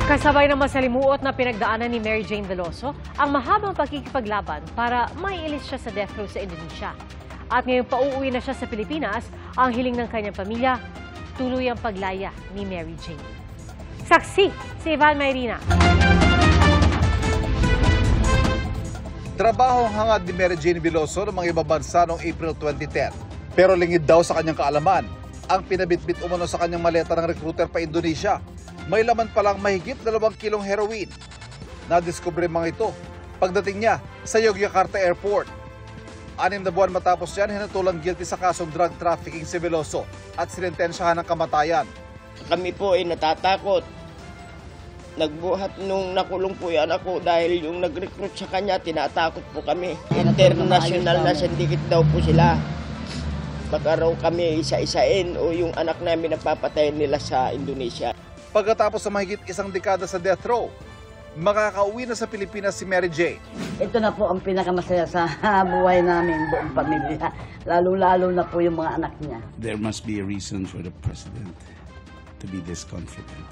Kasabay ng masalimuot na pinagdaanan ni Mary Jane Veloso ang mahabang pagkikipaglaban para maiilis siya sa death row sa Indonesia. At ngayon pauuwi na siya sa Pilipinas, ang hiling ng kanyang pamilya, tuluyang paglaya ni Mary Jane. Saksi si Ivan Mayrina. Trabaho ang hangad ni Mary Jane Veloso ng mga ibang bansa noong April 2010. Pero lingid daw sa kanyang kaalaman ang pinabitbit umano sa kanyang maleta ng recruiter pa Indonesia. May laman palang mahigit 2 kilong heroin. Nadiskubre mga ito pagdating niya sa Yogyakarta Airport. 6 na buwan matapos yan, hinatulang guilty sa kasong drug trafficking si Veloso at sinintensyahan ng kamatayan. Kami po ay natatakot. Nagbuhat nung nakulong po yung anak ko dahil yung nag-recruit sa kanya, tinatakot po kami. International na syndicate daw po sila. Baka raw kami isa-isain o yung anak namin napapatayin nila sa Indonesia. Pagkatapos sa mahigit 1 dekada sa death row, makakauwi na sa Pilipinas si Mary Jane. Ito na po ang pinakamasaya sa buhay namin, buong pamilya. Lalo-lalo na po yung mga anak niya. There must be a reason for the president to be this confident.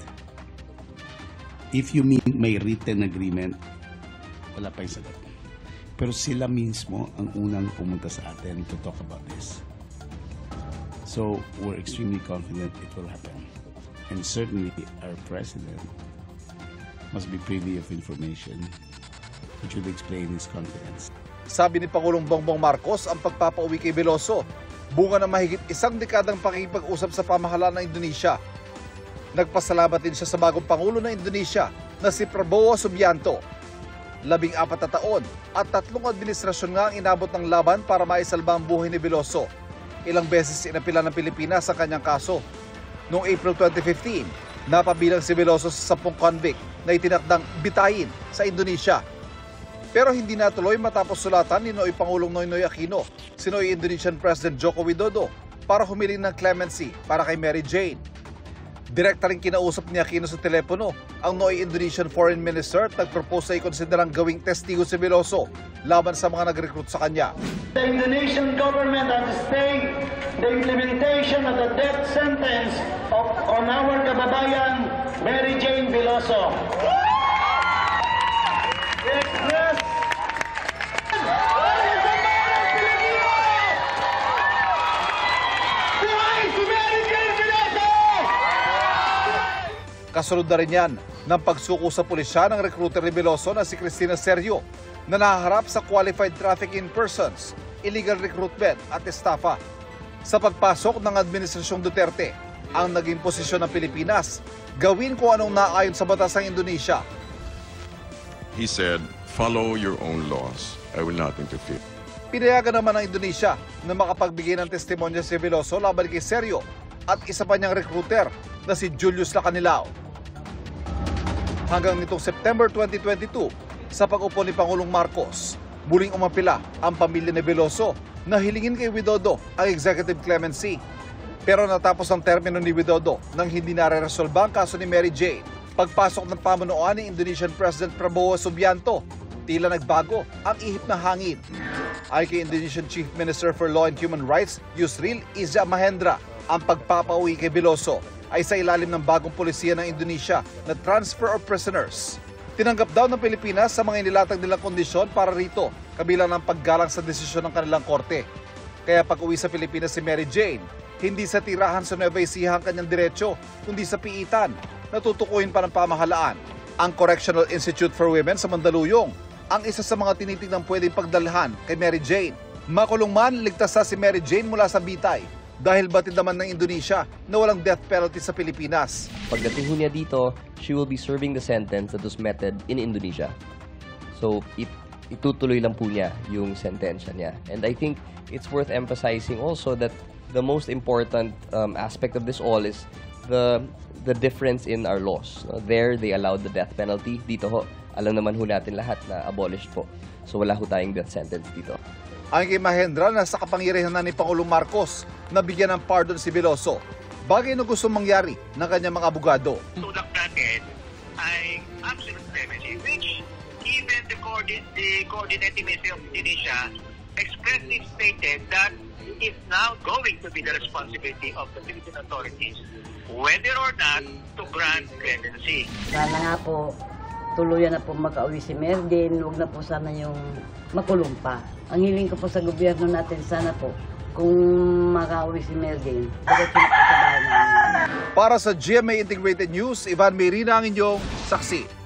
If you mean may written agreement, wala pa yung sagot. Pero sila mismo ang unang pumunta sa atin to talk about this. So we're extremely confident it will happen. And certainly our president must be privy of information which would explain his confidence. Sabi ni Pangulong Bongbong Marcos, ang pagpapauwi kay Veloso, bunga ng mahigit 1 dekadang pakikipag-usap sa pamahalaan ng Indonesia. Nagpasalamat din siya sa bagong Pangulo ng Indonesia na si Prabowo Subianto. 14 na taon at 3 administrasyon nga ang inabot ng laban para maisalba ang buhay ni Veloso. Ilang beses inapila ng Pilipinas ang kanyang kaso. Noong April 2015, napabilang si Veloso sa 10 convict na itinakdang bitayin sa Indonesia. Pero hindi natuloy matapos sulatan ni Noy Pangulong Noynoy Aquino, si Noy Indonesian President Joko Widodo para humiling ng clemency para kay Mary Jane. Direkta rin kinausap ni Aquino sa telepono ang Noy Indonesian Foreign Minister at nagpropose ay konsiderang gawing testigo si Veloso laban sa mga nag-recruit sa kanya. The Indonesian government has stayed the implementation of the death sentence on our kababayan Mary Jane Veloso. Kasunod na rin yan ng pagsuko sa pulisya ng recruiter ni Veloso na si Cristina Sergio na nahaharap sa qualified trafficking persons, illegal recruitment at estafa. Sa pagpasok ng Administrasyong Duterte, ang naging posisyon ng Pilipinas, gawin kung anong naayon sa batas ng Indonesia. He said, follow your own laws. I will not interfere. Pinayagan naman ng Indonesia na makapagbigay ng testimonya si Veloso laban kay Sergio at isa pa niyang recruiter na si Julius Lacanilao. Hanggang nitong September 2022, sa pag-upo ni Pangulong Marcos, muling umapila ang pamilya ni Veloso na hilingin kay Widodo ang executive clemency. Pero natapos ang termino ni Widodo nang hindi nare-resolba ang kaso ni Mary Jane. Pagpasok ng pamunuan ni Indonesian President Prabowo Subianto, tila nagbago ang ihip ng hangin. Ay kay Indonesian Chief Minister for Law and Human Rights, Yusril Iza Mahendra, ang pagpapauwi kay Veloso ay sa ilalim ng bagong polisiya ng Indonesia na transfer of prisoners. Tinanggap daw ng Pilipinas sa mga inilatag nilang kondisyon para rito, kabilang ng paggalang sa desisyon ng kanilang korte. Kaya pag-uwi sa Pilipinas si Mary Jane, hindi sa tirahan sa Nueva Ecija ang kanyang diretsyo, kundi sa piitan, natutukuyin pa ng pamahalaan. Ang Correctional Institute for Women sa Mandaluyong, ang isa sa mga tinitingnan pwedeng pagdalhan kay Mary Jane. Makulong man, ligtas na si Mary Jane mula sa bitay dahil batid naman ng Indonesia na walang death penalty sa Pilipinas. Pagdating niya dito, she will be serving the sentence that was meted in Indonesia. So, itutuloy lang po niya yung sentensya niya. And I think it's worth emphasizing also that the most important aspect of this all is the difference in our laws. There, they allowed the death penalty. Dito ho, alam naman ho natin lahat na abolished po. So, wala ho tayong death sentence dito. Ang kay Mahendra na sa kapangyarihan na ni Pangulong Marcos na bigyan ng pardon si Veloso, bagay na gusto mangyari ng kanyang mga abogado. Tulak natin ay absolute clemency, which even the coordinating ministry of Indonesia expressly stated that it's now going to be the responsibility of the Philippine authorities whether or not to grant clemency. Sana nga po, tuluyan na po makauwi si Merdin, huwag na po sana yung makulong pa. Ang hiling ko po sa gobyerno natin, sana po, kung makauwi si Merdin, diretso na po sa bahay namin. Para sa GMA Integrated News, Ivan Mayrina ang inyong saksi.